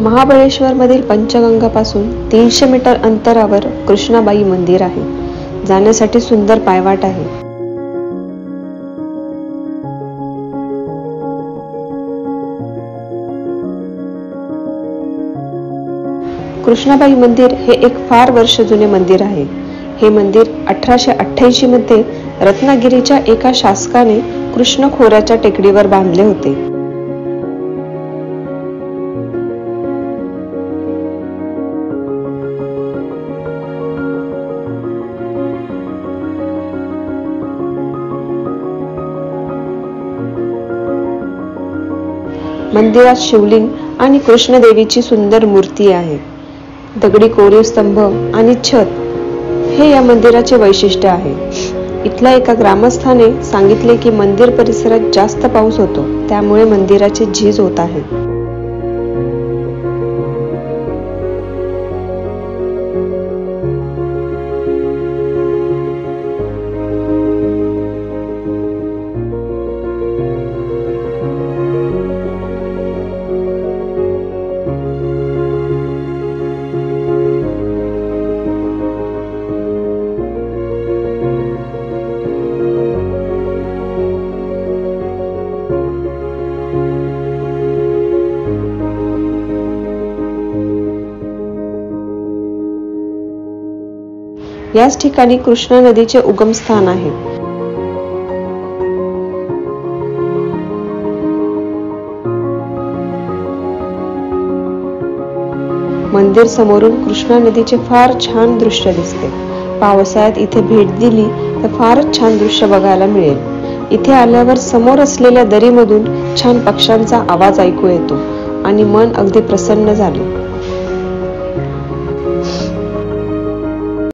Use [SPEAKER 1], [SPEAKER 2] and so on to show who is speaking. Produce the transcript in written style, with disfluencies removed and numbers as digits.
[SPEAKER 1] महाबळेश्वरमधील पंचगंगापासून 300 metre अंतरावर कृष्णाबाई मंदिर आहे. जाण्यासाठी सुंदर पायवाट आहे. कृष्णाबाई मंदिर हे एक फार वर्ष जुने मंदिर आहे. हे मंदिर 1888 मध्ये रत्नागिरीच्या एका शासकाने कृष्ण खोऱ्याच्या टेकडीवर बांधले होते. मंदिरात शिवलिंग आणि कृष्णदेवीची सुंदर मूर्ती आहे. दगडी कोरीव स्तंभ आणि छत हे या मंदिराचे वैशिष्ट्य आहे. इथल्या एका ग्रामस्थाने सांगितले की मंदिर परिसरात जास्त पाऊस होतो, त्यामुळे मंदिराची झीज होत आहे. याच ठिकाणी कृष्णा नदीचे उगमस्थान आहे. मंदिर समोरून कृष्णा नदीचे फार छान दृश्य दिसते. पावसाळ्यात इथे भेट दिली तर फारच छान दृश्य बघायला मिळेल. इथे आल्यावर समोर असलेल्या दरीमधून छान पक्ष्यांचा आवाज ऐकू येतो आणि मन अगदी प्रसन्न झाले.